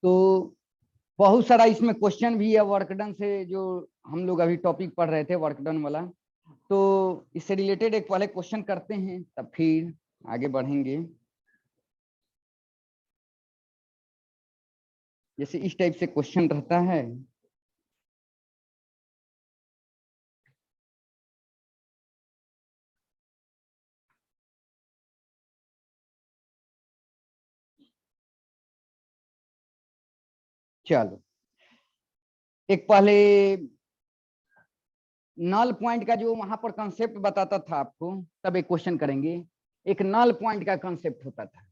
तो बहुत सारा इसमें क्वेश्चन भी है वर्क डन से, जो हम लोग अभी टॉपिक पढ़ रहे थे वर्क डन वाला। तो इससे रिलेटेड एक पहले क्वेश्चन करते हैं, तब फिर आगे बढ़ेंगे। जैसे इस टाइप से क्वेश्चन रहता है। चलो, एक पहले नल पॉइंट का जो वहां पर कंसेप्ट बताता था आपको, तब एक क्वेश्चन करेंगे। एक नल पॉइंट का कंसेप्ट होता था।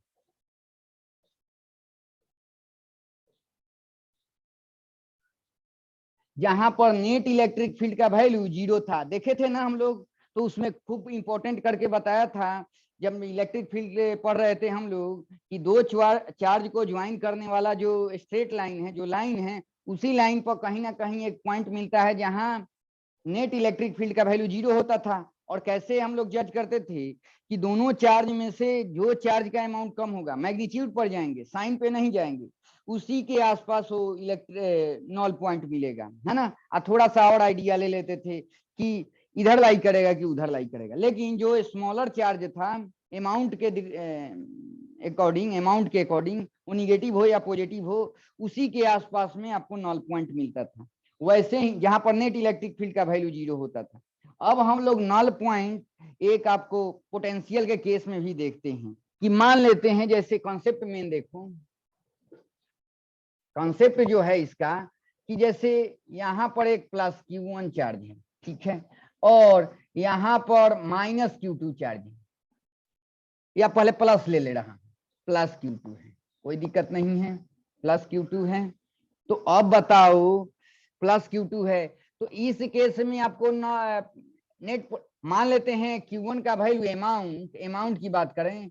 जहां पर नेट इलेक्ट्रिक फील्ड का वैल्यू 0 था, देखे थे ना हम लोग। तो उसमें खूब इंपॉर्टेंट करके बताया था, जब इलेक्ट्रिक फील्ड पढ़ रहे थे हम लोग, कि दो चार्ज को ज्वाइन करने वाला जो स्ट्रेट लाइन है, जो लाइन है, उसी लाइन पर कहीं ना कहीं एक पॉइंट मिलता है जहां नेट इलेक्ट्रिक फील्ड का वैल्यू 0 होता था। और कैसे हम लोग जज करते थे कि दोनों चार्ज में से जो चार्ज का अमाउंट कम होगा, मैग्नीट्यूड पर जाएंगे, साइन पे नहीं जाएंगे, उसी के आसपास वो नॉल पॉइंट मिलेगा, है ना। थोड़ा सा और आइडिया ले लेते थे कि इधर लाई करेगा कि उधर लाई करेगा। लेकिन जो स्मॉलर चार्ज था, अमाउंट के अकॉर्डिंग वो निगेटिव हो या पॉजिटिव हो, उसी के आसपास में आपको नॉल पॉइंट मिलता था। वैसे ही यहाँ पर नेट इलेक्ट्रिक फील्ड का वैल्यू 0 होता था। अब हम लोग नल पॉइंट एक आपको पोटेंशियल के केस में भी देखते हैं, कि मान लेते हैं, जैसे कॉन्सेप्ट में देखो, कॉन्सेप्ट जो है इसका, कि जैसे यहाँ पर एक प्लस Q1 चार्ज है, ठीक है, और यहाँ पर माइनस Q2 चार्ज है, या पहले प्लस ले रहा, प्लस Q2 है, कोई दिक्कत नहीं है, प्लस Q2 है। तो अब बताओ, प्लस Q2 है, तो इस केस में आपको नेट मान लेते हैं Q1 का वैल्यू, अमाउंट की बात करें,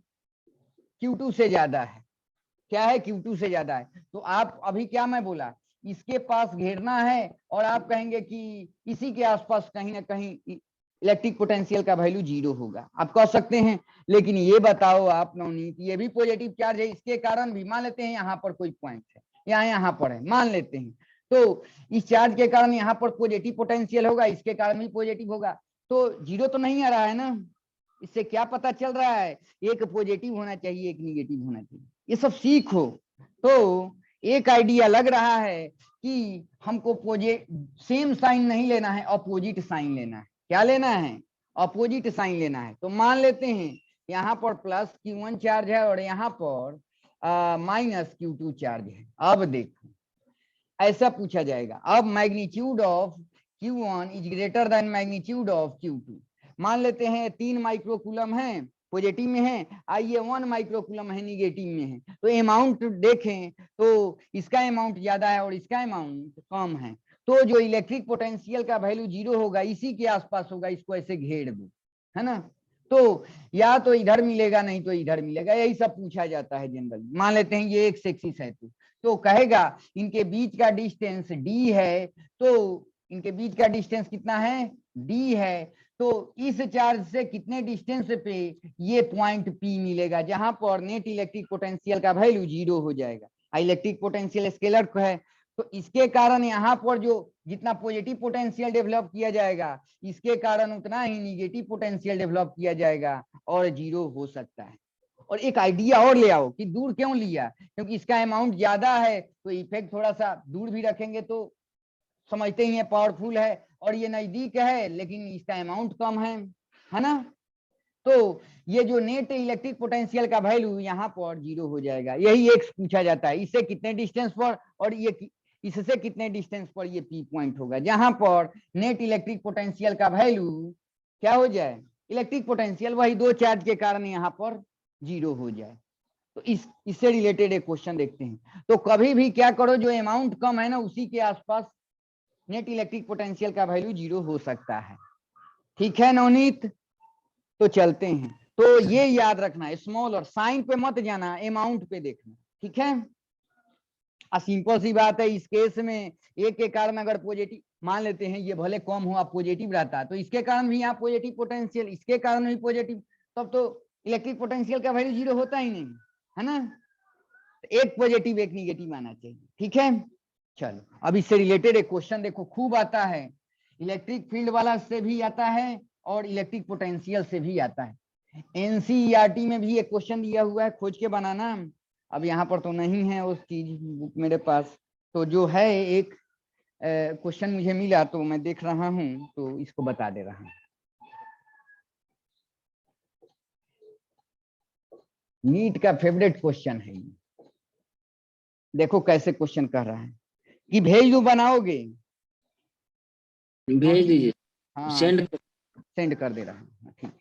Q2 से ज्यादा है। क्या है? Q2 से ज्यादा है। तो आप अभी क्या मैं बोला, इसके पास घेरना है, और आप कहेंगे कि इसी के आसपास कहीं ना कहीं इलेक्ट्रिक पोटेंशियल का वैल्यू 0 होगा, आप कह सकते हैं। लेकिन ये बताओ आप नवनीत, ये भी पॉजिटिव चार्ज है, इसके कारण भी मान लेते हैं यहाँ पर कोई पॉइंट है, यहाँ पर है, मान लेते हैं। तो इस चार्ज के कारण यहाँ पर पॉजिटिव पोटेंशियल होगा, इसके कारण भी पॉजिटिव होगा। तो 0 तो नहीं आ रहा है ना। इससे क्या पता चल रहा है? एक पॉजिटिव होना चाहिए, एक निगेटिव होना चाहिए। ये सब सीखो। तो एक आइडिया लग रहा है कि हमको सेम साइन नहीं लेना है, अपोजिट साइन लेना है। क्या लेना है? अपोजिट साइन लेना है। तो मान लेते हैं यहाँ पर प्लस Q1 चार्ज है और यहाँ पर माइनस Q2 चार्ज है। अब देखो, ऐसा पूछा जाएगा, अब magnitude of Q1 is greater than magnitude of Q2। मान लेते हैं 3 माइक्रोकूलम है, पॉजिटिव में है, आइए 1 माइक्रोकूलम है, निगेटिव में है। तो अमाउंट देखें तो इसका अमाउंट ज्यादा है और इसका अमाउंट कम है। तो जो इलेक्ट्रिक पोटेंशियल का वैल्यू 0 होगा, इसी के आसपास होगा, इसको ऐसे घेर दो, है ना। तो या तो इधर मिलेगा, नहीं तो इधर मिलेगा, यही सब पूछा जाता है जनरली। मान लेते हैं ये एक एक्सिस है, तो कहेगा इनके बीच का डिस्टेंस d है, तो इनके बीच का डिस्टेंस कितना है? d है। तो इस चार्ज से कितने डिस्टेंस पे ये पॉइंट P मिलेगा, जहां पर नेट इलेक्ट्रिक पोटेंशियल का वैल्यू 0 हो जाएगा। इलेक्ट्रिक पोटेंशियल स्केलर है, तो इसके कारण यहाँ पर जो जितना पॉजिटिव पोटेंशियल डेवलप किया जाएगा, इसके कारण उतना ही निगेटिव पोटेंशियल डेवलप किया जाएगा, और 0 हो सकता है। और एक आइडिया और ले आओ कि दूर क्यों लिया, क्योंकि इसका अमाउंट ज्यादा है, तो इफेक्ट थोड़ा सा दूर भी रखेंगे तो समझते ही है पावरफुल है, और ये नजदीक है लेकिन इसका अमाउंट कम है ना। तो ये जो नेट इलेक्ट्रिक पोटेंशियल का वैल्यू यहाँ पर 0 हो जाएगा। यही एक पूछा जाता है, इससे कितने डिस्टेंस पर, और ये इससे कितने डिस्टेंस पर ये P पॉइंट होगा, जहां पर नेट इलेक्ट्रिक पोटेंशियल का वैल्यू क्या हो जाए, इलेक्ट्रिक पोटेंशियल वही दो चार्ज के कारण यहाँ पर 0 हो जाए। तो इससे रिलेटेड एक क्वेश्चन देखते हैं। तो कभी भी क्या करो, जो अमाउंट कम है ना, उसी के आसपास नेट इलेक्ट्रिक पोटेंशियल का वैल्यू 0 हो सकता है। ठीक है नवनीत, तो चलते हैं। तो ये याद रखना है, स्मॉल और साइन पे मत जाना, अमाउंट पे देखना, ठीक है। सिंपल सी बात है, इस केस में एक के कारण अगर पॉजिटिव मान लेते हैं, ये भले कम हुआ पॉजिटिव रहता, तो इसके कारण भी यहाँ पॉजिटिव पोटेंशियल, इसके कारण भी पॉजिटिव, तब तो इलेक्ट्रिक पोटेंशियल का वैल्यू 0 होता ही नहीं, है ना। एक पॉजिटिव एक निगेटिव आना चाहिए, ठीक है। चलो अब इससे रिलेटेड एक क्वेश्चन देखो, खूब आता है, इलेक्ट्रिक फील्ड वाला से भी आता है और इलेक्ट्रिक पोटेंशियल से भी आता है। एनसीईआरटी में भी एक क्वेश्चन दिया हुआ है, खोज के बनाना। अब यहाँ पर तो नहीं है उस चीज बुक मेरे पास, तो जो है एक क्वेश्चन मुझे मिला तो मैं देख रहा हूँ, तो इसको बता दे रहा हूँ। नीट का फेवरेट क्वेश्चन है ये। देखो कैसे क्वेश्चन कर रहा है कि भेज दो, बनाओगे? भेज दीजिए, हाँ सेंड कर दे रहा हूँ, ठीक।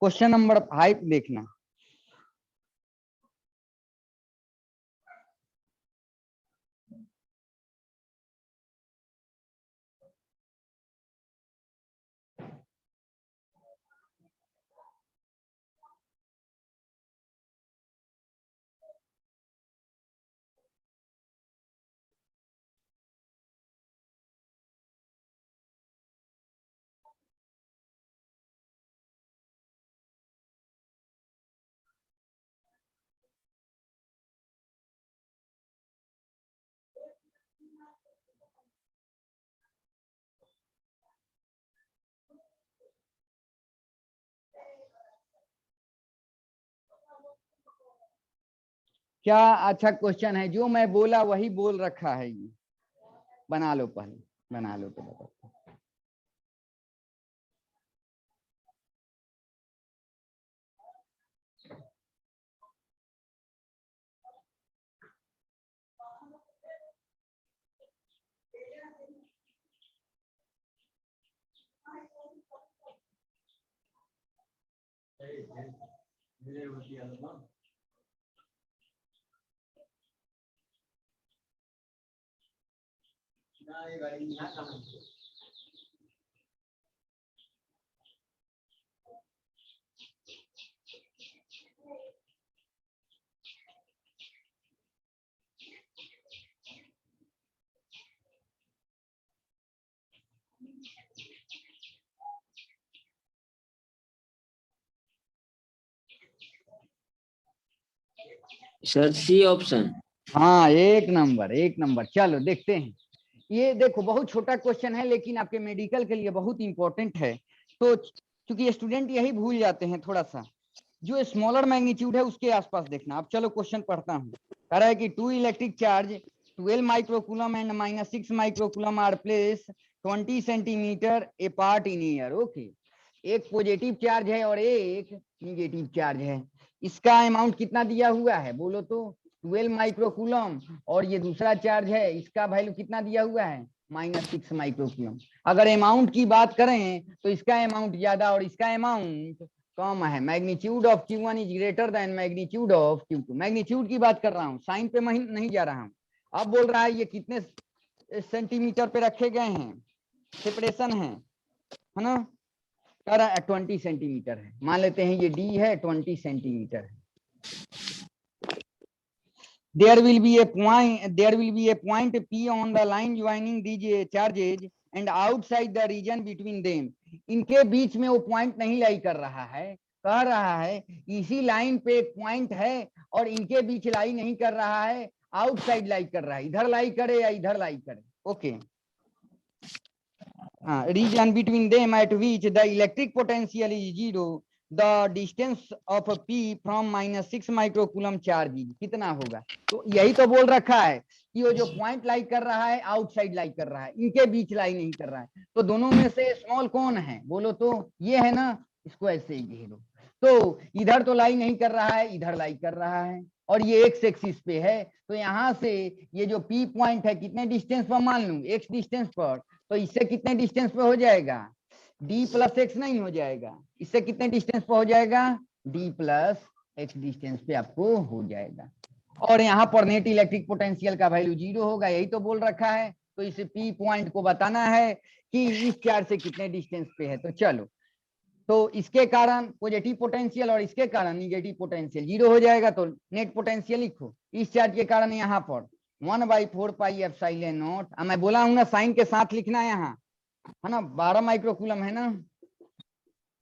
क्वेश्चन नंबर 5 देखना। क्या अच्छा क्वेश्चन है, जो मैं बोला वही बोल रखा है ये। बना लो पहले, बना लो तो बताओ। Sir C option. हाँ एक नंबर, एक नंबर। चलो देखते हैं। ये देखो बहुत छोटा क्वेश्चन है, लेकिन आपके मेडिकल के लिए बहुत इंपॉर्टेंट है। तो क्योंकि स्टूडेंट यही भूल जाते हैं थोड़ा सा, जो स्मॉलर मैग्नीट्यूड है उसके आसपास देखना। अब चलो क्वेश्चन पढ़ता हूँ। कह रहा है कि 2 electric charge 12 microcoulomb and -6 microcoulomb are place 20 centimetre apart in air. Okay, एक पॉजिटिव चार्ज है और एक निगेटिव चार्ज है। इसका अमाउंट कितना दिया हुआ है बोलो तो? 12 माइक्रोकूलम, और ये दूसरा चार्ज है, इसका वैल्यू कितना दिया हुआ है? -6 माइक्रोकूलम। अगर अमाउंट की बात करें तो इसका अमाउंट ज्यादा और इसका अमाउंट कम है। Magnitude of Q1 is greater than magnitude of Q2। Magnitude की बात कर रहा हूँ, साइन पे मैं नहीं जा रहा हूँ। अब बोल रहा है ये कितने सेंटीमीटर पे रखे गए हैं, सेपरेशन है ना? कह रहा है 20 सेंटीमीटर है। मान लेते हैं ये D है, 20 सेंटीमीटर है। There will be a point P on the line joining these charges and outside the region between them. इनके बीच में वो पॉइंट नहीं लाई कर रहा है, कह रहा है इसी लाइन पे एक पॉइंट है और इनके बीच लाई नहीं कर रहा है, आउटसाइड लाई कर रहा है। इधर लाई करे या इधर लाई करे। Okay, region between them at which the electric potential is 0, the distance of P from -6 microcoulomb charge कितना होगा? तो यही तो बोल रखा है कि वो जो पॉइंट लाई कर रहा है आउटसाइड लाई कर रहा है, इनके बीच लाई नहीं कर रहा है। तो दोनों में से स्मॉल कौन है बोलो तो? ये है ना, इसको ऐसे ही घेरो। तो इधर तो लाई नहीं कर रहा है, इधर लाई कर रहा है, और ये एक्स एक्सिस पे है। तो यहाँ से ये जो P पॉइंट है कितने डिस्टेंस पर मान लूं? x डिस्टेंस पर। तो इससे कितने डिस्टेंस पे हो जाएगा? D + x नहीं हो जाएगा, इससे कितने डिस्टेंस पे हो जाएगा? डी प्लस एक्स डिस्टेंस पे आपको हो जाएगा। और यहाँ पर नेट इलेक्ट्रिक पोटेंशियल का वैल्यू 0 होगा, यही तो बोल रखा है। तो इस पी पॉइंट को बताना है कि इस चार्ज से कितने डिस्टेंस पे है। तो चलो, तो इसके कारण पॉजिटिव पोटेंशियल और इसके कारण निगेटिव पोटेंशियल 0 हो जाएगा। तो नेट पोटेंशियल लिखो इस चार्ज के कारण यहाँ पर 1/4 पाई एप्सिलॉन नॉट। मैं बोला हूँ ना साइन के साथ लिखना है यहाँ, है ना, 12 माइक्रोकूलम है ना,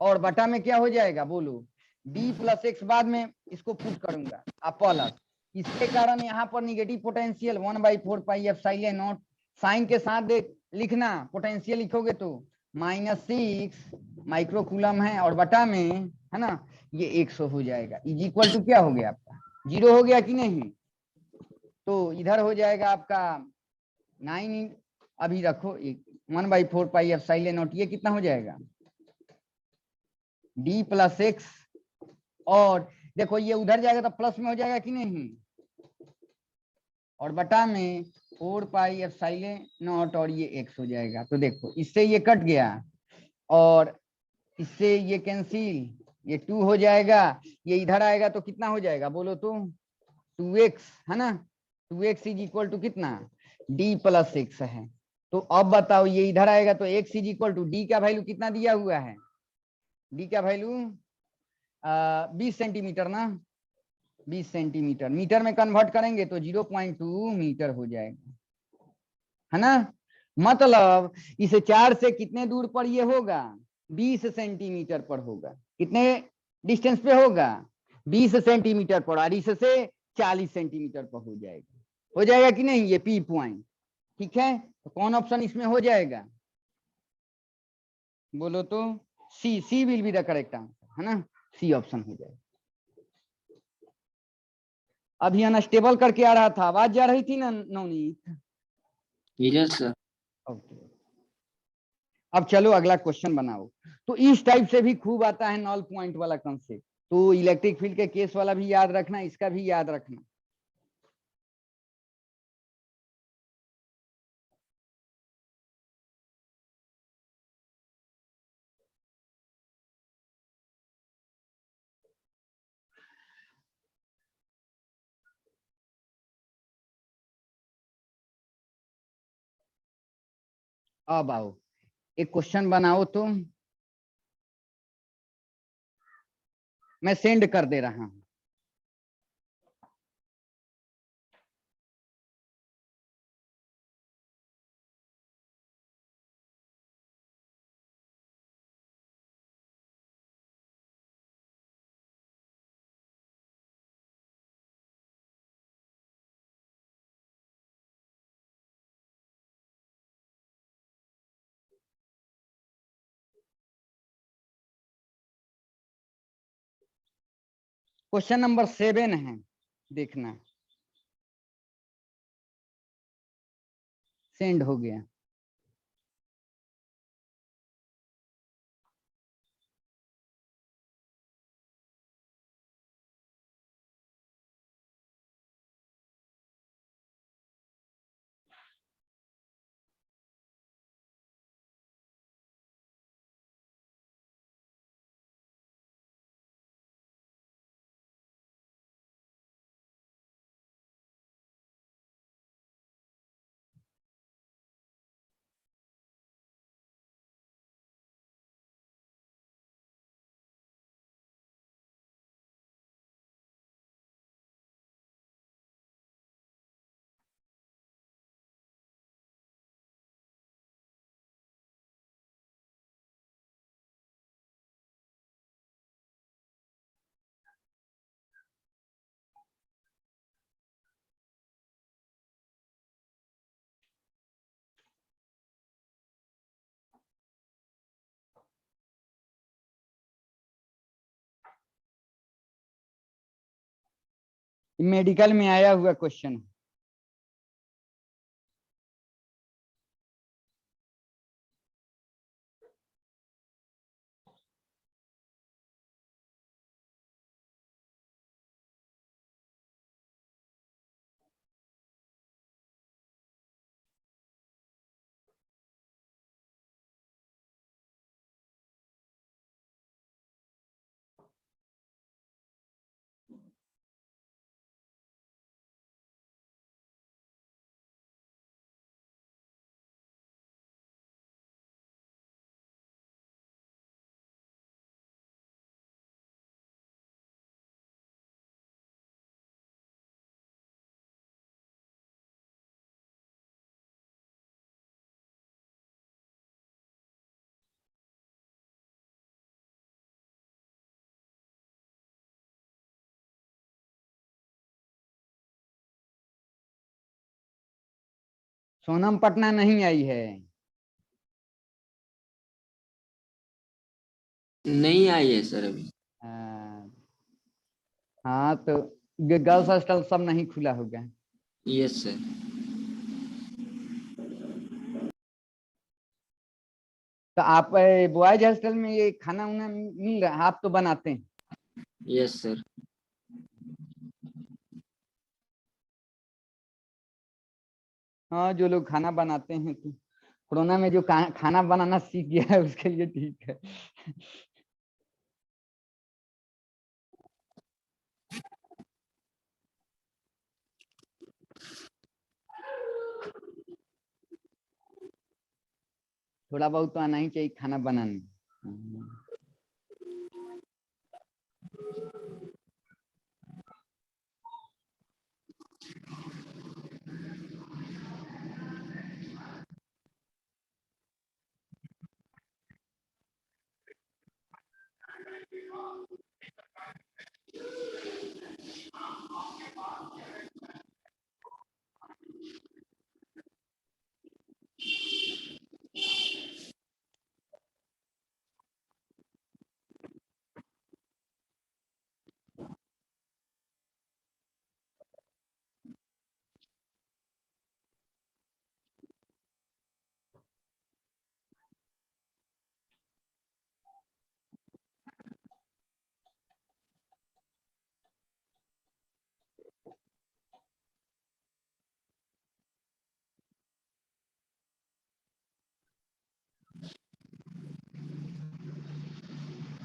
और बटा में क्या हो जाएगा बोलो, डी प्लस एक्स, बाद में इसको पुट करूंगा आप प्लस, इसके कारण यहाँ पर negative potential 1/4 pi epsilon naught, sign के साथ देख लिखना, पोटेंशियल लिखोगे तो -6 माइक्रोकूलम है, और बटा में, है ना, ये 100 हो जाएगा। इज इक्वल टू क्या हो गया आपका, 0 हो गया कि नहीं। तो इधर हो जाएगा आपका 9, अभी रखो 1/4 पाई एप्सिलॉन नॉट, ये कितना हो जाएगा डी प्लस एक्स, और देखो ये उधर जाएगा तो प्लस में हो जाएगा कि नहीं, और बटा में 4 पाई एप्सिलॉन नॉट, और ये एक्स हो जाएगा। तो देखो इससे ये कट गया, और इससे ये कैंसिल, ये 2 हो जाएगा, ये इधर आएगा तो कितना हो जाएगा बोलो तो 2x, है ना, 2x इज इक्वल टू कितना, d प्लस एक्स है। तो अब बताओ ये इधर आएगा तो x is equal to D का वैल्यू कितना दिया हुआ है, डी का वैल्यू 20 सेंटीमीटर ना, 20 सेंटीमीटर, मीटर में कन्वर्ट करेंगे तो 0.2 मीटर हो जाएगा, है ना। मतलब इस 4 से कितने दूर पर ये होगा, 20 सेंटीमीटर पर होगा। कितने डिस्टेंस पे होगा, 20 सेंटीमीटर पर, और इससे 40 सेंटीमीटर पर हो जाएगा कि नहीं, ये पी पॉइंट। ठीक है, तो कौन ऑप्शन इसमें हो जाएगा बोलो तो, C will be the correct answer, है ना, सी ऑप्शन हो जाएगा। अभी अनस्टेबल करके आ रहा था, आवाज जा रही थी ना नवनीत। Yes, sir. ओके, अब चलो अगला क्वेश्चन बनाओ। तो इस टाइप से भी खूब आता है नॉल पॉइंट वाला कंसेप्ट, तो इलेक्ट्रिक फील्ड के केस वाला भी याद रखना, इसका भी याद रखना। अब आओ एक क्वेश्चन बनाओ, तो मैं सेंड कर दे रहा हूं। क्वेश्चन नंबर 7 है, देखना, सेंड हो गया। मेडिकल में आया हुआ क्वेश्चन। सोनम पटना नहीं आई है। नहीं आई है सर अभी। हाँ हाँ, तो गर्ल्स हॉस्टल सब नहीं खुला होगा। Yes sir. तो आप बॉयज हॉस्टल में ये खाना उना मिल रहा है, आप तो बनाते हैं। Yes sir. हाँ, जो लोग खाना बनाते हैं तो कोरोना में जो खाना बनाना सीख गया है उसके लिए ठीक है। थोड़ा बहुत तो आना ही चाहिए खाना बनाने।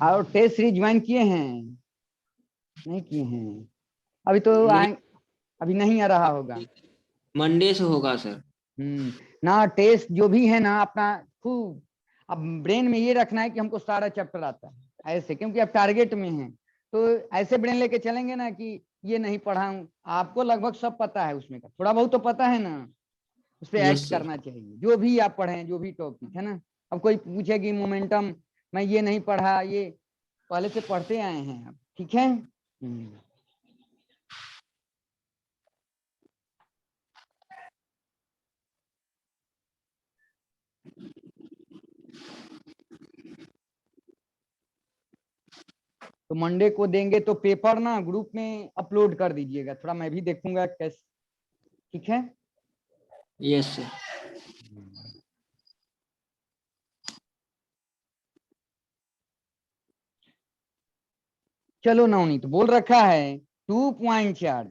और टेस्ट सीरीज ज्वाइन किए हैं? नहीं किए हैं अभी तो नहीं, अभी नहीं आ रहा होगा। मंडे से होगा सर। ना टेस्ट जो भी है ना अपना खूब, अब ब्रेन में ये रखना है कि हमको सारा चैप्टर आता है ऐसे, क्योंकि अब टारगेट में है तो ऐसे ब्रेन लेके चलेंगे ना कि ये नहीं पढ़ा हूं, आपको लगभग सब पता है उसमें का, थोड़ा बहुत तो पता है ना, उस पर यस एक्ट सर। करना चाहिए जो भी आप पढ़ें, जो भी टॉपिक है ना। अब कोई पूछे कि मोमेंटम मैं ये नहीं पढ़ा, ये पहले से पढ़ते आए हैं आप, ठीक है। तो मंडे को देंगे तो पेपर ना ग्रुप में अपलोड कर दीजिएगा, थोड़ा मैं भी देखूंगा कैसे, ठीक है। Yes sir. चलो नवनीत बोल रखा है 2 point charge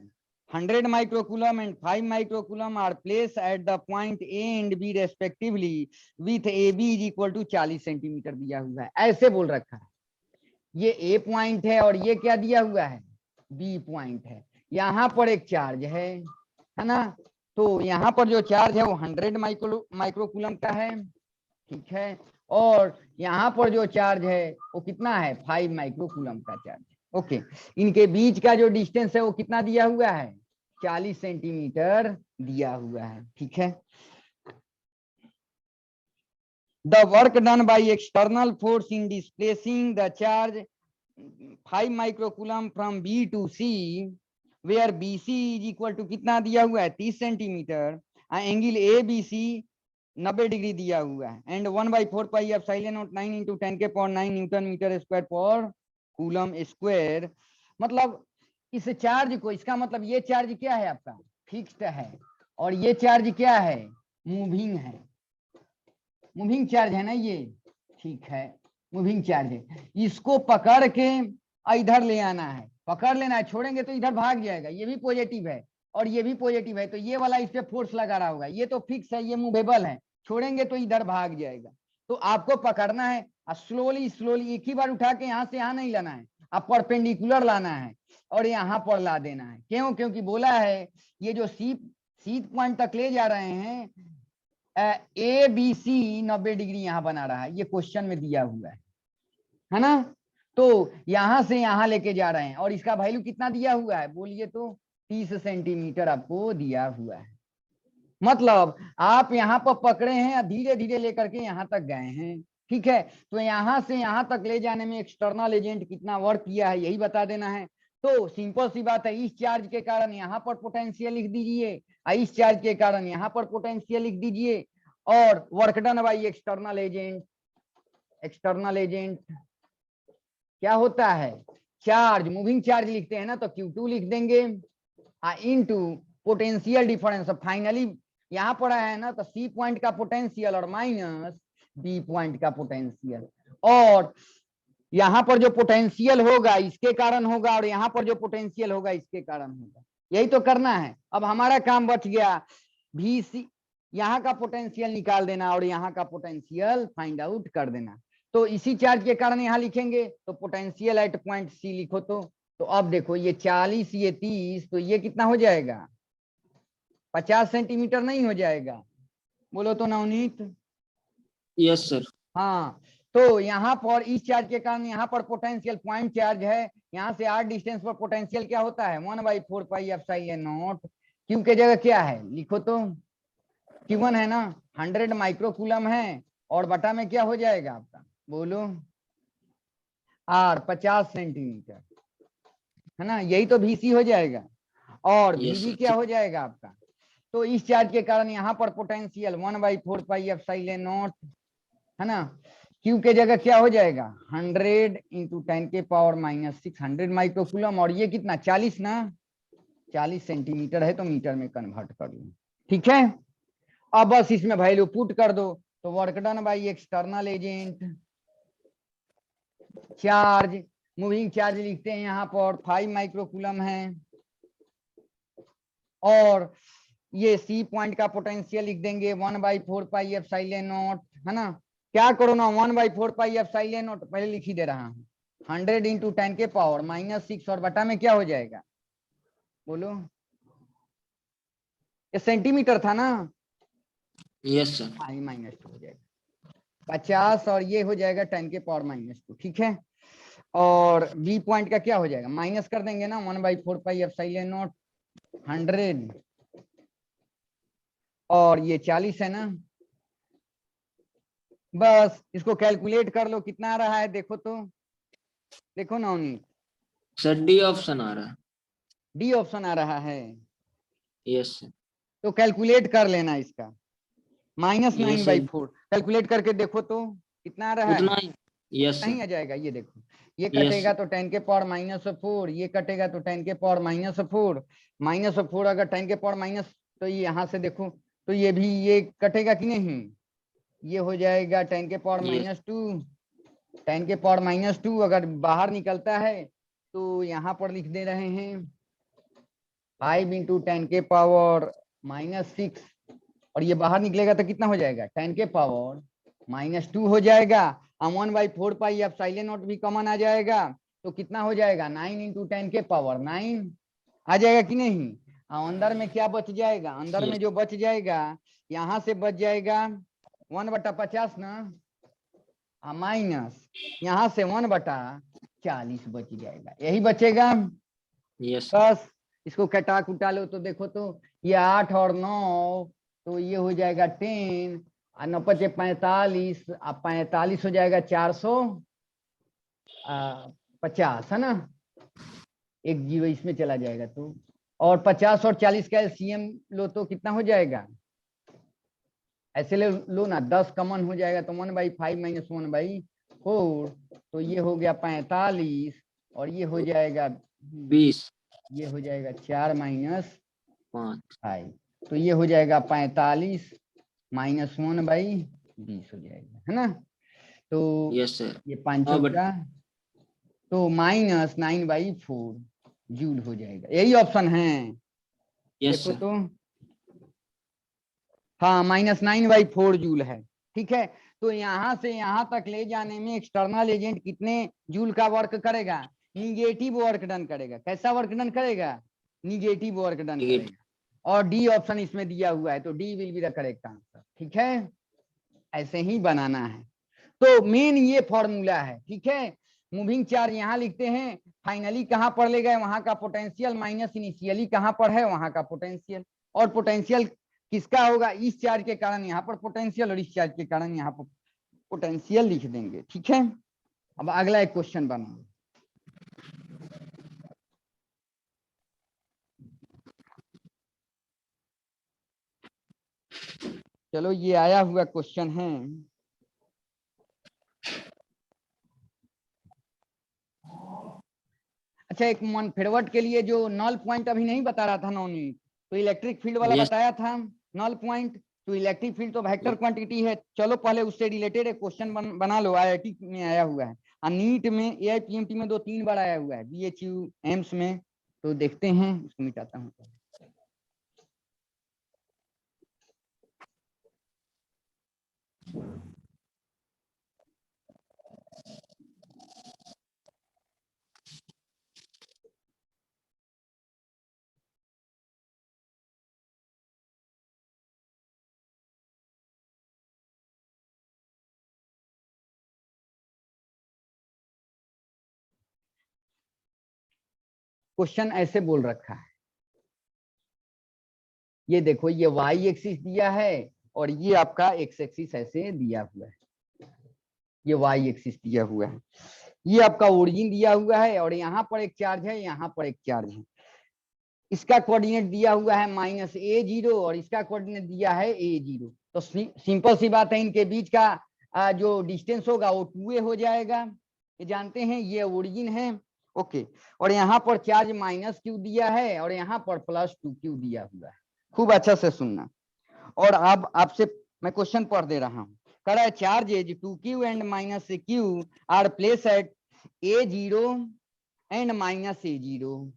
100 microcoulomb and 5 microcoulomb are place at the point A and B respectively with A B is equal to 40 centimetre दिया हुआ है, ऐसे बोल रखा है। ये ए पॉइंट है और ये क्या दिया हुआ है, बी पॉइंट है। यहाँ पर एक चार्ज है ना, तो यहाँ पर जो चार्ज है वो 100 माइक्रोकूलम का है, ठीक है। और यहाँ पर जो चार्ज है वो कितना है, 5 माइक्रोकूलम का चार्ज। ओके, इनके बीच का जो डिस्टेंस है वो कितना दिया हुआ है, 40 सेंटीमीटर दिया हुआ है, ठीक है। The work done by external force in displacing the charge 5 microcoulomb from B to C, where B C is equal to कितना दिया हुआ है, 30 centimetre, angle A B C 90 degree दिया हुआ है, and 1/4 pi epsilon naught 9 × 10⁹ newton metre square per coulomb square. मतलब इस charge को, इसका मतलब ये चार्ज क्या है आपका, फिक्स्ड है, और ये चार्ज क्या है, मूविंग है, मूविंग चार्ज है ना ये, ठीक है, मूविंग चार्ज है। इसको पकड़ के इधर ले आना है, पकड़ लेना है, छोड़ेंगे तो इधर भाग जाएगा, ये भी पॉजिटिव है और ये भी पॉजिटिव है, तो ये वाला इस पे फोर्स लगा रहा होगा, ये तो फिक्स है, ये मूवेबल है, छोड़ेंगे तो इधर भाग जाएगा। तो आपको पकड़ना है और स्लोली स्लोली एक ही बार उठा के यहाँ से यहाँ नहीं लाना है, आप परपेंडिकुलर लाना है और यहाँ पर ला देना है। क्यों, क्योंकि बोला है ये जो सी पॉइंट तक ले जा रहे हैं, ए बी सी 90 डिग्री यहाँ बना रहा है, ये क्वेश्चन में दिया हुआ है ना। तो यहां से यहां लेके जा रहे हैं और इसका वैल्यू कितना दिया हुआ है, बोलिए तो 30 सेंटीमीटर आपको दिया हुआ है। मतलब आप यहाँ पर पकड़े हैं, धीरे धीरे लेकर के यहाँ तक गए हैं, ठीक है। तो यहाँ से यहाँ तक ले जाने में एक्सटर्नल एजेंट कितना वर्क किया है यही बता देना है। तो सिंपल सी बात है, इस चार्ज के कारण यहाँ पर पोटेंशियल लिख दीजिए, इस चार्ज के कारण यहाँ पर पोटेंशियल लिख दीजिए, और work done by external agent, external agent क्या होता है, चार्ज, मूविंग चार्ज लिखते हैं ना तो Q2 लिख देंगे इनटू पोटेंशियल डिफरेंस। फाइनली यहाँ पड़ा है ना तो C पॉइंट का पोटेंशियल और माइनस B पॉइंट का पोटेंशियल, और यहाँ पर जो पोटेंशियल होगा इसके कारण होगा, और यहाँ पर जो पोटेंशियल होगा इसके कारण होगा। यही तो करना है। अब हमारा काम बच गया VC, यहाँ का पोटेंशियल निकाल देना और यहाँ का पोटेंशियल फाइंड आउट कर देना। तो इसी चार्ज के कारण यहाँ लिखेंगे तो पोटेंशियल एट पॉइंट C लिखो। तो अब देखो ये 40 ये 30, तो ये कितना हो जाएगा, 50 सेंटीमीटर नहीं हो जाएगा, बोलो तो नवनीत। Yes sir. हाँ, तो यहाँ पर इस चार्ज के कारण यहाँ पर पोटेंशियल पॉइंट चार्ज है, यहाँ से r डिस्टेंस पर पोटेंशियल क्या होता है 1/4 पाई एप्सिलॉन नॉट। Q के जगह क्या है लिखो तो, Q1 है ना 100 माइक्रोकूलम है, और बटा में क्या हो जाएगा आपका, बोलो R 50 सेंटीमीटर है ना, यही तो VC हो जाएगा, और Yes, VB sir. क्या हो जाएगा आपका। तो इस चार्ज के कारण यहाँ पर पोटेंशियल 1/4 पाई एप्सिलॉन नॉट है ना, Q के जगह क्या हो जाएगा 100 इंटू 10 के पावर -6 100 माइक्रोकूलम, और ये कितना 40 ना, 40 सेंटीमीटर है तो मीटर में कन्वर्ट कर लो। ठीक है, अब बस इसमें वैल्यू पुट कर दो, तो work done by external agent, charge, moving charge लिखते हैं यहाँ पर 5 माइक्रोकूलम है, और ये C पॉइंट का पोटेंशियल लिख देंगे 1/4 पाई एप्सिलॉन नॉट है ना। क्या करो ना 1/4 पाई एप्सिलॉन नॉट पहले लिख ही दे रहा हूँ, 100 इंटू 10 के पावर -6, और बटा में क्या हो जाएगा, बोलो, ये सेंटीमीटर था ना। Yes sir. -2 हो जाएगा 50, और ये हो जाएगा 10 के पावर -2। ठीक है, और B पॉइंट का क्या हो जाएगा, माइनस कर देंगे ना 1/4 पाई एप्सिलॉन नॉट 100, और ये 40 है ना। बस इसको कैलकुलेट कर लो कितना आ रहा है, देखो तो, देखो ना सर डी ऑप्शन आ रहा है। डी ऑप्शन आ रहा है, यस सर। तो कैलकुलेट कर लेना इसका, Yes, sir. -9/4 कैलकुलेट करके देखो तो कितना आ रहा है, उतना ही। यस नहीं सर। आ जाएगा। ये देखो, ये Yes, कटेगा तो 10 के पावर -4, ये कटेगा तो 10 के पावर -4 अगर 10 के पावर माइनस, तो ये यहाँ से देखो तो ये भी ये कटेगा कि नहीं, ये हो जाएगा 10 के पावर Yes. -2, 10 के पावर -2 अगर बाहर निकलता है तो यहाँ पर लिख दे रहे हैं 5 इंटू 10 के पावर -6, और ये बाहर निकलेगा तो कितना हो जाएगा 10 के पावर -2 हो जाएगा, 1/4 पाई एप्सिलॉन नॉट भी कॉमन आ जाएगा, तो कितना हो जाएगा 9 इंटू 10 के पावर 9 आ जाएगा कि नहीं। अंदर में क्या बच जाएगा, अंदर Yes. में जो बच जाएगा यहाँ से बच जाएगा 1/50 ना, माइनस यहाँ से 1/40 बच जाएगा, यही बचेगा। Yes. बस इसको कटा कुटा लो तो देखो तो ये 8 और 9, तो ये हो जाएगा 10 और 9 × 45, अब 45 हो जाएगा 450 है ना, एक जीरो इसमें चला जाएगा तो, और 50 और 40 का एलसीएम लो तो कितना हो जाएगा, ऐसे ले लो ना 10 कॉमन हो जाएगा तो 1/5 - 1/4, तो ये हो गया 45, और ये हो जाएगा 20 ये हो जाएगा 4 - 5 5, तो ये हो जाएगा 45 - 1/20 हो जाएगा है ना। तो यस सर। ये 5 हाँ बट का तो -9/4 जूल हो जाएगा, यही ऑप्शन है। यस देखो सर। तो हाँ -9/4 जूल है। ठीक है, तो यहाँ से यहाँ तक ले जाने में एक्सटर्नल एजेंट कितने जूल का वर्क करेगा, निगेटिव वर्क डन करेगा। कैसा वर्क डन करेगा, निगेटिव वर्क डन करेगा, और डी ऑप्शन इसमें दिया हुआ है तो D will be the correct answer. ठीक है, ऐसे ही बनाना है। तो मेन ये फॉर्मूला है। ठीक है, मूविंग चार्ज यहाँ लिखते हैं, फाइनली कहाँ पर ले गए वहां का पोटेंशियल माइनस इनिशियली कहाँ पर है वहां का पोटेंशियल, और पोटेंशियल किसका होगा, इस चार्ज के कारण यहाँ पर पोटेंशियल, और इस चार्ज के कारण यहाँ पर पोटेंशियल लिख देंगे। ठीक है, अब अगला एक क्वेश्चन बनाओ। चलो ये आया हुआ क्वेश्चन है। अच्छा, एक मन फॉरवर्ड के लिए जो नल पॉइंट अभी नहीं बता रहा था नवनीत, तो इलेक्ट्रिक फील्ड वाला Yes. बताया था नल पॉइंट, तो इलेक्ट्रिक फील्ड तो वेक्टर क्वांटिटी है। चलो पहले उससे रिलेटेड एक क्वेश्चन बना लो, आईआईटी में आया हुआ है और नीट में एआईपीएमटी में 2-3 बार आया हुआ है, बीएचयू एम्स में। तो देखते हैं, इसको मिटाता हूँ। क्वेश्चन ऐसे बोल रखा है, ये देखो, ये वाई एक्सिस दिया है और ये आपका एक्स एक्सिस ऐसे दिया हुआ है, ये वाई एक्सिस दिया हुआ है, ये आपका ओरिजिन दिया हुआ है और यहाँ पर एक चार्ज है, यहाँ पर एक चार्ज है। इसका कोऑर्डिनेट दिया हुआ है -a0 और इसका कोऑर्डिनेट दिया है a0। तो सिंपल सी बात है, इनके बीच का जो डिस्टेंस होगा वो 2a हो जाएगा, ये जानते हैं, ये ओरिजिन है। ओके, और यहाँ पर चार्ज -q दिया है और यहाँ पर +2q दिया हुआ है। खूब अच्छा से सुनना। और अब आपसे मैं क्वेश्चन पढ़ दे रहा हूँ। कह रहा है charges 2q and -q are place at a0 and -a0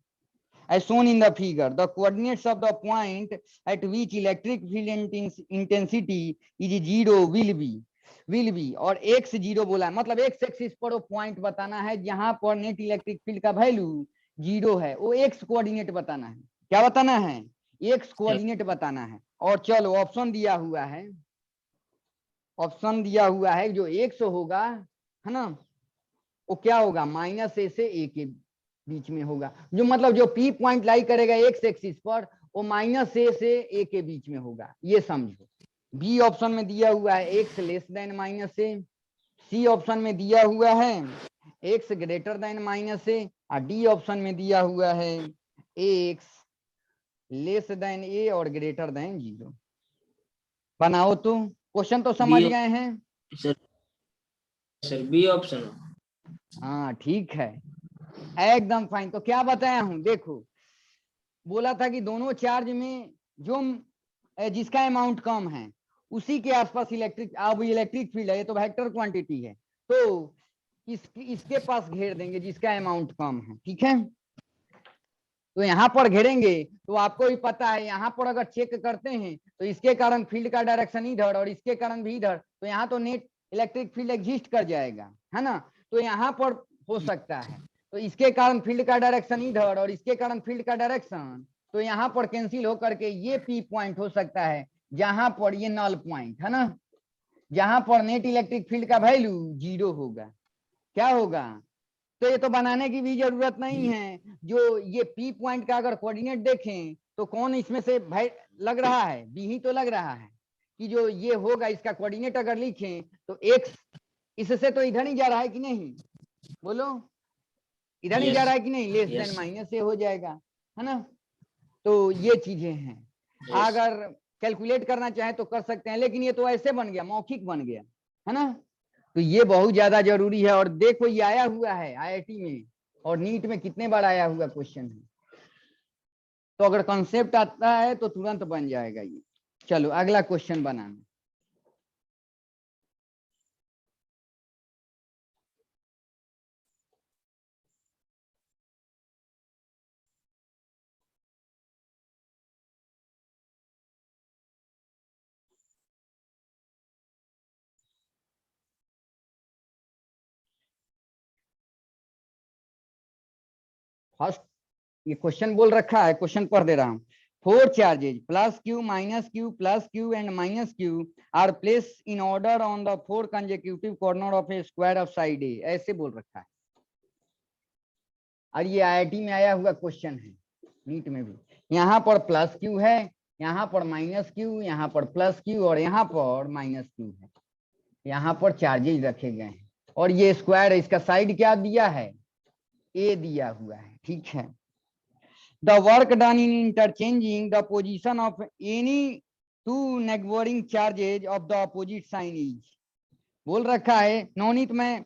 as shown in the figure. The coordinates of the point at which electric field intensity is 0 will be और x0 बोला है, मतलब x एक्सिस पर वो point बताना है जहां पर नेट इलेक्ट्रिक फील्ड का वैल्यू 0 है, वो x कोऑर्डिनेट बताना है। क्या बताना है? x कोऑर्डिनेट बताना है। और चलो ऑप्शन दिया हुआ है, ऑप्शन दिया हुआ है, जो x होगा है ना, वो क्या होगा, -a से a के बीच में होगा, जो मतलब जो P पॉइंट लाई करेगा एक्स एक्सिस पर वो -a से a के बीच में होगा, ये समझो। बी ऑप्शन में दिया हुआ है x less than -a, C option में दिया हुआ है x ग्रेटर देन -a और डी ऑप्शन में दिया हुआ है x लेस देन a और ग्रेटर देन 0। बनाओ तो, क्वेश्चन तो समझ गए हैं सर बी ऑप्शन। हाँ ठीक है, एकदम फाइन। तो क्या बताया हूं, देखो बोला था कि दोनों चार्ज में जो जिसका अमाउंट कम है उसी के आसपास इलेक्ट्रिक, अब इलेक्ट्रिक फील्ड है, ये तो वेक्टर क्वांटिटी है, तो इसके पास घेर देंगे जिसका अमाउंट कम है, ठीक है। तो यहाँ पर घेरेंगे तो आपको भी पता है, यहाँ पर अगर चेक करते हैं तो इसके कारण फील्ड का डायरेक्शन इधर और इसके कारण भी इधर, तो यहाँ तो नेट इलेक्ट्रिक फील्ड एग्जिस्ट कर जाएगा, है ना। तो यहाँ पर हो सकता है, तो इसके कारण फील्ड का डायरेक्शन इधर और इसके कारण फील्ड का डायरेक्शन, तो यहाँ पर कैंसिल होकर के ये पी पॉइंट हो सकता है जहां पर ये नल पॉइंट है ना, जहां पर नेट इलेक्ट्रिक फील्ड का वैल्यू 0 होगा। क्या होगा, तो ये तो बनाने की भी जरूरत नहीं है, जो ये पी पॉइंट का अगर कोऑर्डिनेट देखें तो कौन इसमें से भाई लग रहा है, बी ही तो लग रहा है कि जो ये होगा इसका कोऑर्डिनेट अगर लिखें तो एक्स इससे तो इधर ही जा रहा है कि नहीं, बोलो इधर ही जा रहा है कि नहीं, लेस देन माइनस से हो जाएगा, है ना। तो ये चीजें हैं, अगर कैलकुलेट करना चाहे तो कर सकते हैं, लेकिन ये तो ऐसे बन गया, मौखिक बन गया, है ना। तो ये बहुत ज्यादा जरूरी है। और देखो ये आया हुआ है आईआईटी में और नीट में कितने बार आया हुआ क्वेश्चन है, तो अगर कॉन्सेप्ट आता है तो तुरंत बन जाएगा ये। चलो अगला क्वेश्चन बनाना। फर्स्ट ये क्वेश्चन बोल रखा है, क्वेश्चन पढ़ दे रहा हूँ। 4 charges +q, -q, +q and -q are placed in order on the 4 consecutive corner of a square of side A, ऐसे बोल रखा है। और ये आईआईटी में आया हुआ क्वेश्चन है, नीट में भी। यहाँ पर +q है, यहाँ पर -q, यहाँ पर +q और यहाँ पर -q है। यहाँ पर चार्जेज रखे गए हैं और ये स्क्वायर है, इसका साइड क्या दिया है, ए दिया हुआ है, ठीक है। The work done in interchanging the position of any two negative charges of the opposite sign is, बोल रखा है नवनीत, मैं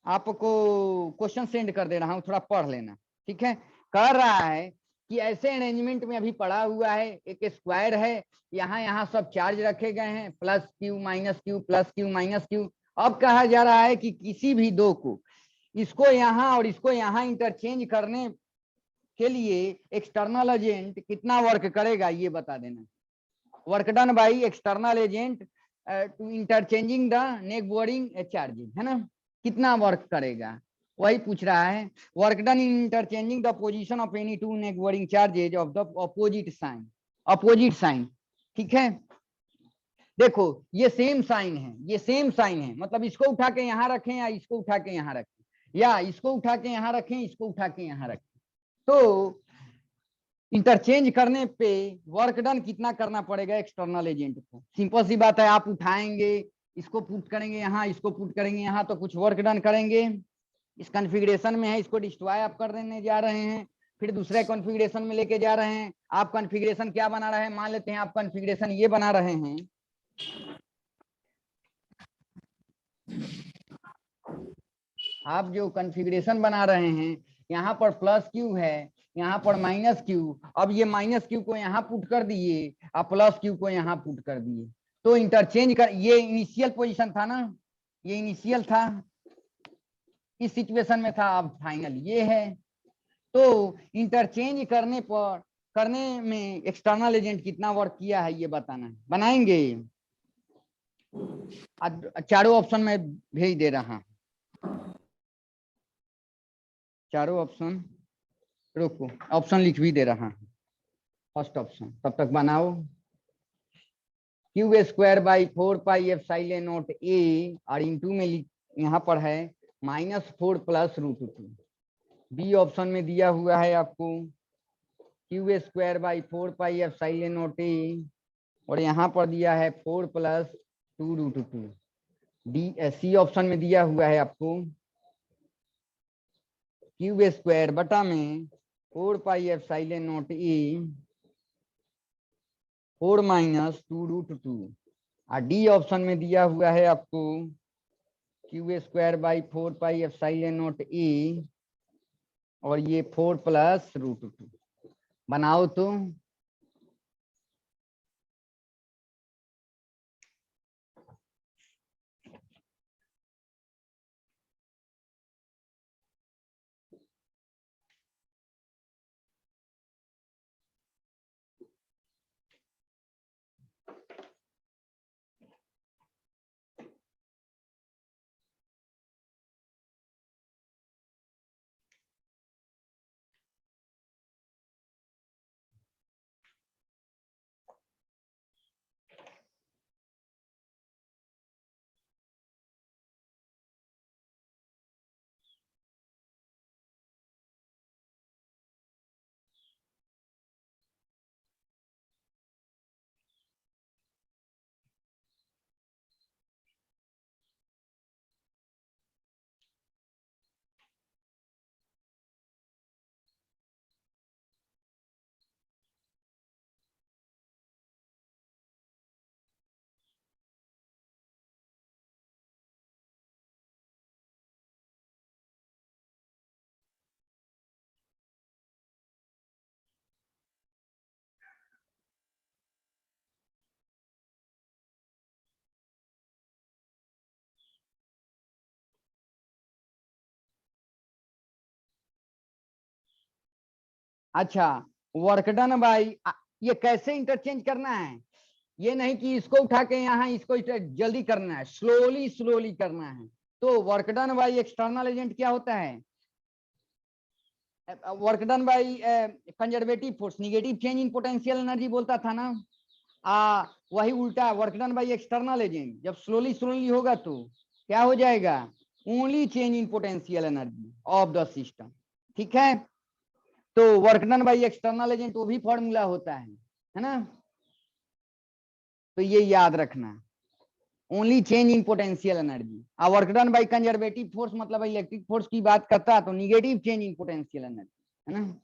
आपको क्वेश्चन सेंड कर दे रहा हूं, थोड़ा पढ़ लेना, ठीक है। कह रहा है कि ऐसे अरेंजमेंट में अभी पड़ा हुआ है, एक स्क्वायर है, यहाँ सब चार्ज रखे गए हैं, plus Q minus Q plus Q minus Q. अब कहा जा रहा है कि किसी भी दो को, इसको यहाँ और इसको यहाँ इंटरचेंज करने के लिए एक्सटर्नल एजेंट कितना वर्क करेगा ये बता देना। Work done by external agent to interchanging the negative charges, है ना, कितना वर्क करेगा वही पूछ रहा है। Work done in interchanging the position of any two negative charges of the opposite sign, opposite sign, ठीक है। देखो ये सेम साइन है, ये सेम साइन है, मतलब इसको उठा के यहाँ रखें या इसको उठा के यहाँ रखें, या इसको उठा के यहाँ रखें, इसको उठा के यहाँ रखें, तो इंटरचेंज करने पे वर्क डन कितना करना पड़ेगा एक्सटर्नल एजेंट को। सिंपल सी बात है, आप उठाएंगे, इसको पुट करेंगे यहाँ, इसको पुट करेंगे यहाँ, तो कुछ वर्क डन करेंगे। इस कॉन्फ़िगरेशन में है, इसको डिस्ट्रॉय आप कर देने जा रहे हैं, फिर दूसरे कॉन्फ़िगरेशन में लेके जा रहे हैं। आप कॉन्फ़िगरेशन क्या बना रहे हैं, मान लेते हैं आप कॉन्फ़िगरेशन ये बना रहे हैं, आप जो कॉन्फ़िगरेशन बना रहे हैं, यहाँ पर प्लस क्यू है, यहाँ पर माइनस क्यू, अब ये माइनस क्यू को यहाँ पुट कर दिए, अब प्लस क्यू को यहाँ पुट कर दिए, तो इंटरचेंज कर, ये इनिशियल पोजीशन था ना, ये इनिशियल था, इस सिचुएशन में था, अब फाइनल ये है। तो इंटरचेंज करने पर, करने में एक्सटर्नल एजेंट कितना वर्क किया है ये बताना है। बनाएंगे, चारों ऑप्शन में भेज दे रहा, चारों ऑप्शन, रुको ऑप्शन लिख भी दे रहा है। फर्स्ट ऑप्शन तब तक बनाओ, Q square by 4 pi epsilon not a, और इंटू में यहाँ पर है -4 प्लस √2। बी ऑप्शन में दिया हुआ है आपको Q square by 4 pi epsilon not a, और यहाँ पर दिया है 4 प्लस 2√2। डी सी ऑप्शन में दिया हुआ है आपको क्यू स्क्वायर बटा में 4 पाई एप्सिलॉन नॉट ए 4 माइनस 2√2, और डी ऑप्शन में दिया हुआ है आपको Q square by 4 pi epsilon not a, और ये 4 प्लस √2। बनाओ तो, अच्छा वर्क डन बाई, ये कैसे इंटरचेंज करना है, ये नहीं कि इसको उठा के यहाँ इसको जल्दी करना है, स्लोली स्लोली करना है। तो work done by external agent क्या होता है, work done by conservative force, negative change in potential energy बोलता था ना, वही उल्टा work done by external agent जब स्लोली स्लोली होगा तो क्या हो जाएगा, only change in potential energy of the system, ठीक है। तो work done by external agent वो भी फॉर्मूला होता है ना, तो ये याद रखना, only change in potential energy. और work done by conservative force मतलब इलेक्ट्रिक फोर्स की बात करता है, तो negative change in potential energy, है ना।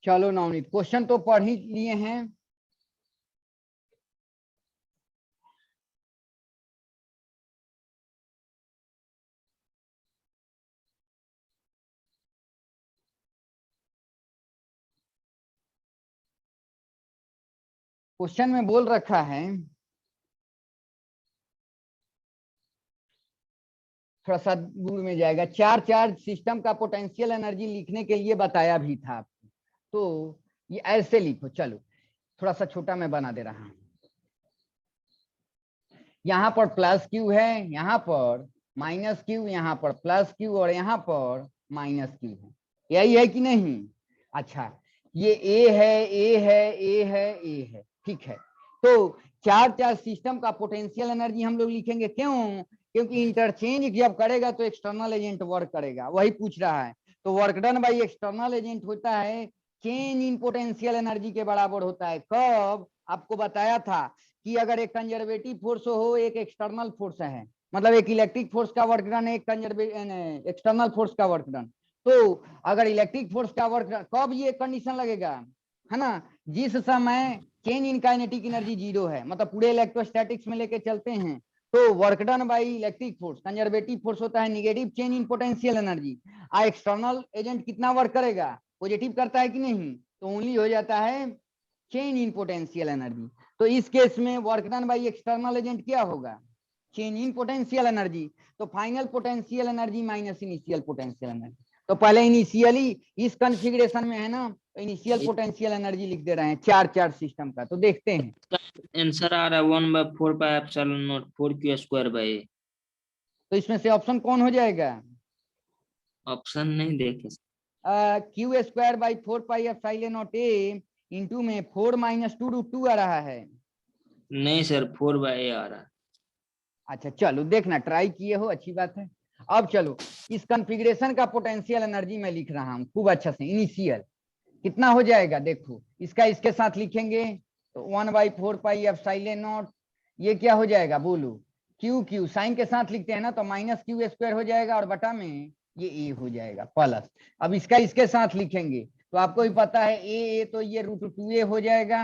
चलो नवनीत, क्वेश्चन तो पढ़ ही लिए हैं। क्वेश्चन में बोल रखा है, थोड़ा सा दूर में जाएगा, चार चार्ज सिस्टम का पोटेंशियल एनर्जी लिखने के लिए बताया भी था आपको। तो ये ऐसे लिखो, चलो थोड़ा सा छोटा मैं बना दे रहा हूं। यहाँ पर प्लस क्यू है, यहाँ पर माइनस क्यू, यहाँ पर प्लस क्यू और यहाँ पर माइनस क्यू है। यही है कि नहीं? अच्छा, ये ए है, ए है, ए है, ए है, ठीक है। तो चार चार्ज सिस्टम का पोटेंशियल एनर्जी हम लोग लिखेंगे, क्यों? क्योंकि इंटरचेंज जब करेगा तो एक्सटर्नल एजेंट वर्क करेगा, वही पूछ रहा है। तो work done by external agent होता है चेंज इन पोटेंशियल एनर्जी के बराबर होता है। कब? आपको बताया था कि अगर एक कंजर्वेटिव फोर्स हो, एक एक्सटर्नल फोर्स है, मतलब एक इलेक्ट्रिक फोर्स का वर्क डन है, एक एक्सटर्नल फोर्स का वर्क डन। तो अगर इलेक्ट्रिक फोर्स का वर्क डन, कब ये कंडीशन लगेगा, है ना? जिस समय चेंज इन काइनेटिक एनर्जी 0 है, मतलब पूरे इलेक्ट्रोस्टैटिक्स में लेके चलते हैं तो work done by electric force, conservative force होता है negative change in potential energy. External agent कितना वर्क करेगा? पॉजिटिव करता है कि नहीं? तो ओनली हो जाता है चेंज इन पोटेंशियल एनर्जी। तो इस केस में work done by external agent क्या होगा? Change in potential energy. तो final potential energy minus initial potential energy. तो पहले इनिशियली इस कॉन्फ़िगरेशन में है ना, तो इनिशियल पोटेंशियल एनर्जी लिख दे रहे हैं चार चार्ज सिस्टम का। तो देखते हैं, आंसर आ रहा है 1/4 pi epsilon not 4 Q² by. तो इसमें से ऑप्शन कौन हो जाएगा? ऑप्शन नहीं देखे। Q square by 4 pi epsilon not a into में 4 माइनस 2√2 आ रहा है। नहीं सर, 4/A आ रहा है। अच्छा चलो, देखना ट्राई किए हो, अच्छी बात है। अब चलो, इस कॉन्फ़िगरेशन का पोटेंशियल एनर्जी मैं लिख रहा हूं खूब अच्छा से। इनिशियल कितना हो जाएगा? देखो, इसका इसके साथ लिखेंगे तो 1/4 पाई एप्सिलॉन नॉट, ये क्या हो जाएगा बोलो? क्यू क्यू साइन के साथ लिखते हैं ना, तो माइनस क्यू स्क्वायर हो जाएगा और बटा में ये ए हो जाएगा प्लस। अब इसका इसके साथ लिखेंगे तो आपको भी पता है ए तो ये √2a हो जाएगा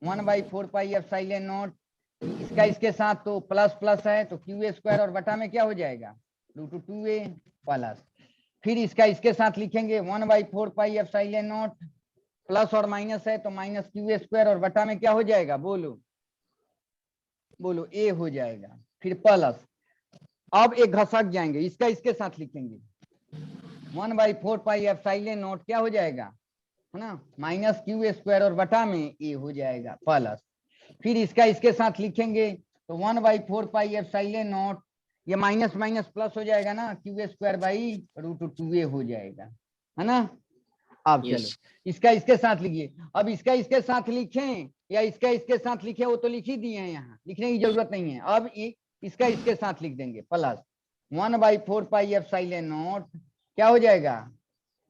1/4 पाई एप्सिलॉन नॉट। इसका इसके साथ तो प्लस प्लस है तो क्यू स्क्वायर और बटा में क्या हो जाएगा? √2a plus. फिर इसका इसके साथ लिखेंगे 1/4 पाई एप्सिलॉन नॉट, प्लस और माइनस है तो माइनस क्यू स्क्वायर और बटा में क्या हो जाएगा बोलो? बोलो ए हो जाएगा, फिर प्लस। अब एक घसक जाएंगे, इसका इसके साथ लिखेंगे 1/4 पाई एप्सिलॉन नॉट क्या हो जाएगा, है ना, माइनस क्यू स्क्वायर और बटा में ए हो जाएगा प्लस। फिर इसका इसके साथ लिखेंगे तो 1/4 पाई एप्सिलॉन नॉट, ये माइनस माइनस प्लस हो जाएगा ना, क्यू स्क्वायर बाई √2a हो जाएगा, है ना? अब चलो इसका इसके साथ लिखिए। अब इसका इसके साथ लिखें या इसका इसके साथ लिखे, वो तो लिख ही दिए हैं, यहाँ लिखने की जरूरत नहीं है। अब इसका इसके साथ लिख देंगे प्लस 1/4 पाई एप्सिलॉन नॉट क्या हो जाएगा?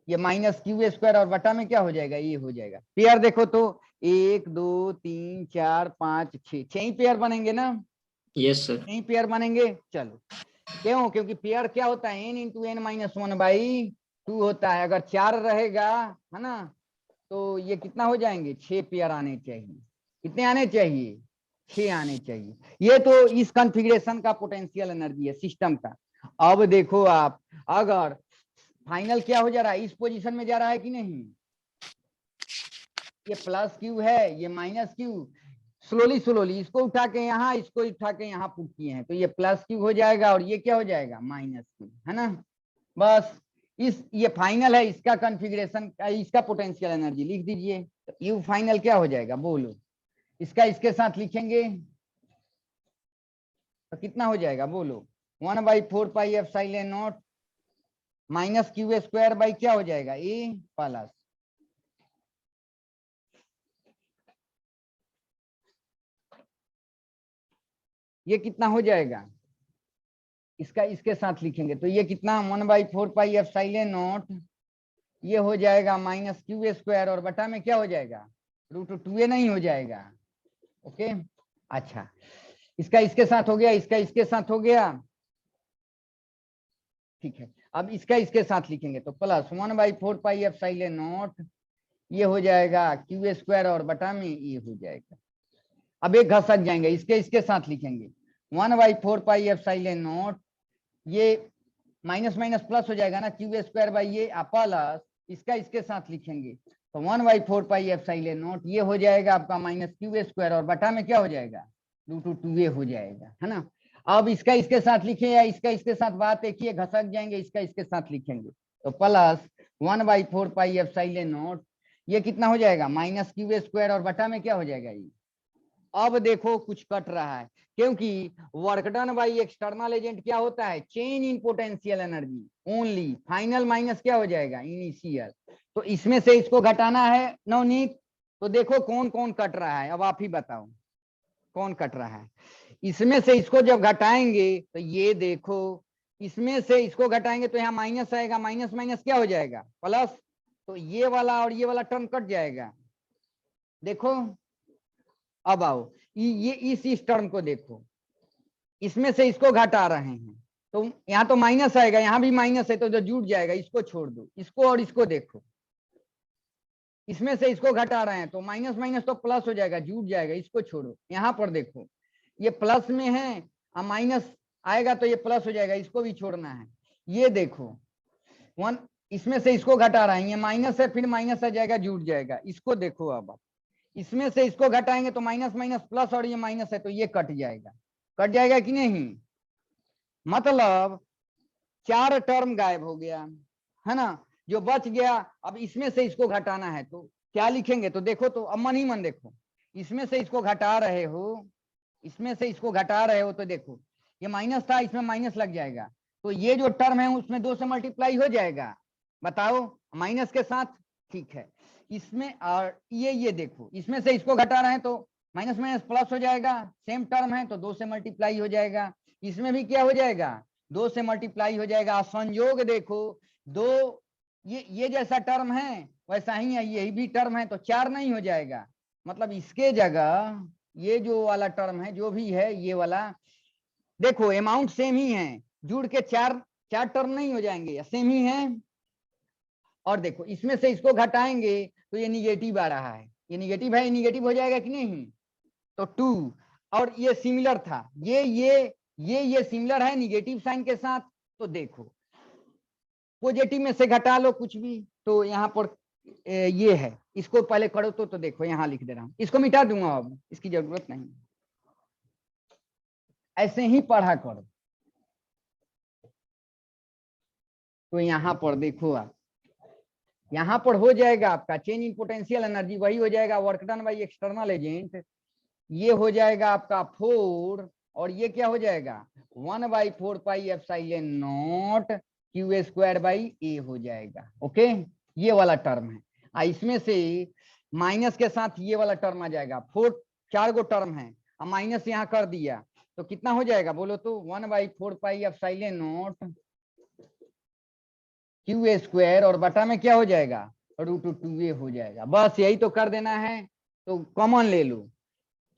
ये माइनस क्यू स्क्वायर और बटा में क्या हो जाएगा? ये हो जाएगा। पेयर देखो तो 1 2 3 4 5 6, 6 ही पेयर बनेंगे ना? Yes sir. 6 ही पेयर बनेंगे। चलो, क्यों? क्योंकि पेयर क्या होता है? n इंटू n माइनस 1/2 होता है। अगर 4 रहेगा, है ना, तो ये कितना हो जाएंगे? 6 पेयर आने चाहिए। कितने आने चाहिए? 6 आने चाहिए। ये तो इस कॉन्फ़िगरेशन का पोटेंशियल एनर्जी है सिस्टम का। अब देखो आप, अगर फाइनल क्या हो जा रहा है? इस पोजीशन में जा रहा है कि नहीं? ये प्लस क्यू है, ये माइनस क्यू, स्लोली स्लोली इसको उठा के यहाँ, इसको उठा के यहाँ पुट किए हैं, तो ये प्लस क्यू हो जाएगा और ये क्या हो जाएगा? माइनस क्यू, है ना? बस ये फाइनल है, इसका कॉन्फ़िगरेशन, इसका पोटेंशियल एनर्जी लिख दीजिए। तो यू फाइनल क्या हो जाएगा बोलो? इसका इसके साथ लिखेंगे तो कितना हो जाएगा बोलो? 1/4 pi epsilon not minus Q square by क्या हो जाएगा? ए प्लस। ये कितना हो जाएगा? इसका इसके साथ लिखेंगे तो ये कितना? 1/4 पाई एप्सिलॉन नॉट, ये हो जाएगा माइनस क्यू स्क्वायर और बटा में क्या हो जाएगा? √2a नहीं हो जाएगा? ओके, अच्छा, इसका इसके साथ हो गया, इसका इसके साथ हो गया, ठीक है। अब इसका इसके साथ लिखेंगे तो प्लस 1/4 पाई एप्सिलॉन नॉट, ये हो जाएगा क्यू स्क्वायर और बटा में ये हो जाएगा। अब एक घसक जाएंगे, इसके साथ लिखेंगे 1/4πε0, ये माइनस माइनस प्लस हो जाएगा ना, क्यू स्क्वायर बाई ये प्लस इसके साथ लिखेंगे तो 1/4πε0 ये हो जाएगा आपका माइनस क्यू स्क्वायर और बटा में क्या हो जाएगा √2a हो जाएगा, है ना। अब इसके साथ लिखे या इसके साथ बात एक ही, घसक जाएंगे, इसके साथ लिखेंगे तो प्लस 1/4πε0 ये कितना हो जाएगा माइनस क्यू स्क्वायर और बटा में क्या हो जाएगा ये। अब देखो कुछ कट रहा है, क्योंकि work done by external agent क्या होता है change in potential energy only, final minus क्या हो जाएगा इनिशियल। तो इसमें से इसको घटाना है नवनीत, तो देखो कौन कौन कट रहा है, अब आप ही बताओ कौन कट रहा है। इसमें से इसको जब घटाएंगे तो ये देखो, इसमें से इसको घटाएंगे तो यहाँ माइनस आएगा, माइनस माइनस क्या हो जाएगा प्लस, तो ये वाला और ये वाला टर्म कट जाएगा। देखो अब आओ ये इस टर्म को देखो, इसमें से इसको घटा रहे हैं तो यहाँ तो माइनस आएगा, यहाँ भी माइनस है तो जो जुड़ जाएगा इसको छोड़ दो, इसको और इसको देखो, इसमें से इसको घटा रहे हैं तो माइनस माइनस तो प्लस हो जाएगा, जुड़ जाएगा, इसको छोड़ो। यहाँ पर देखो ये प्लस में है और माइनस आएगा तो ये प्लस हो जाएगा, इसको भी छोड़ना है। ये देखो 1, इसमें से इसको घटा रहे हैं, ये माइनस है फिर माइनस आ जाएगा जुड़ जाएगा, इसको देखो। अब इसमें से इसको घटाएंगे तो माइनस माइनस प्लस और ये माइनस है तो ये कट जाएगा कि नहीं, मतलब 4 टर्म गायब हो गया, है ना। जो बच गया अब इसमें से इसको घटाना है तो क्या लिखेंगे, तो देखो तो अब मन ही मन देखो, इसमें से इसको घटा रहे हो, इसमें से इसको घटा रहे हो तो देखो ये माइनस था, इसमें माइनस लग जाएगा तो ये जो टर्म है उसमें 2 से मल्टीप्लाई हो जाएगा, बताओ माइनस के साथ, ठीक है। इसमें और ये देखो इसमें से इसको घटा रहे हैं तो माइनस माइनस प्लस हो जाएगा, सेम टर्म है तो 2 से मल्टीप्लाई हो जाएगा, इसमें भी क्या हो जाएगा 2 से मल्टीप्लाई हो जाएगा। संयोग देखो 2 ये जैसा टर्म है वैसा ही है, यही भी टर्म है तो 4 नहीं हो जाएगा, मतलब इसके जगह ये जो वाला टर्म है जो भी है ये वाला, देखो अमाउंट सेम ही है, जुड़ के 4 टर्म नहीं हो जाएंगे, सेम ही है। और देखो इसमें से इसको घटाएंगे तो ये निगेटिव आ रहा है, ये निगेटिव है, ये निगेटिव हो जाएगा कि नहीं, तो 2 और ये सिमिलर था, ये सिमिलर है निगेटिव साइन के साथ, तो देखो पॉजिटिव में से घटा लो कुछ भी, तो यहाँ पर ये है, इसको पहले करो तो देखो यहाँ लिख दे रहा हूँ, इसको मिटा दूंगा, अब इसकी जरूरत नहीं, ऐसे ही पढ़ा करो। तो यहाँ पर देखो आप, यहाँ पर हो जाएगा आपका चेंज इन पोटेंशियल एनर्जी, वही हो जाएगा work done by external agent, ये हो जाएगा आपका 4 और ये क्या हो जाएगा 1/4πε0 क्यू स्क्वायर बाई ए हो जाएगा। ओके ये वाला टर्म है, इसमें से माइनस के साथ ये वाला टर्म आ जाएगा, 4 गो टर्म है, अब माइनस यहाँ कर दिया तो कितना हो जाएगा बोलो तो 1/4πε0 क्यू स्क्वायर और बटा में क्या हो जाएगा √2a हो जाएगा। बस यही तो कर देना है, तो कॉमन ले लो,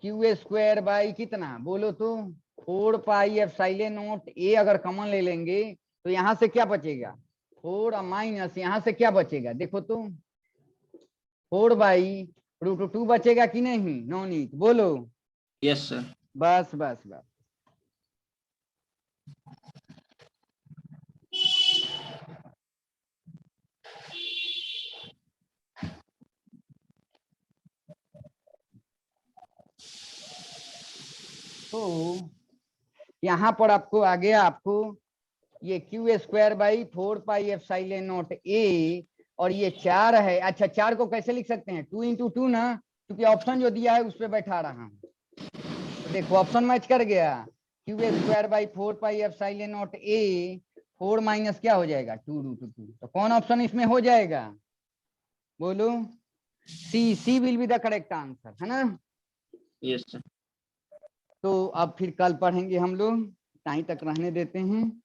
क्यू स्क्वायर बाई कितना बोलो तो 4πε0 a, अगर कॉमन ले लेंगे तो यहाँ से क्या बचेगा 4 और माइनस यहाँ से क्या बचेगा, देखो तो 4/√2 बचेगा कि नहीं नवनीत, बोलो। Yes sir. बस तो यहाँ पर आपको आ गया, आपको ये क्यू स्क्वायर बाई 4πε0 a और ये 4 है। अच्छा 4 को कैसे लिख सकते हैं 2 × 2 ना, क्योंकि ऑप्शन जो दिया है उस पर बैठा रहा हूँ, तो देखो ऑप्शन मैच कर गया, q square by 4πε0 a, 4 minus क्या हो जाएगा 2√2, तो कौन ऑप्शन इसमें हो जाएगा बोलो, C will be the correct answer, है ना। Yes sir. तो अब फिर कल पढ़ेंगे हम लोग, टाइम तक रहने देते हैं।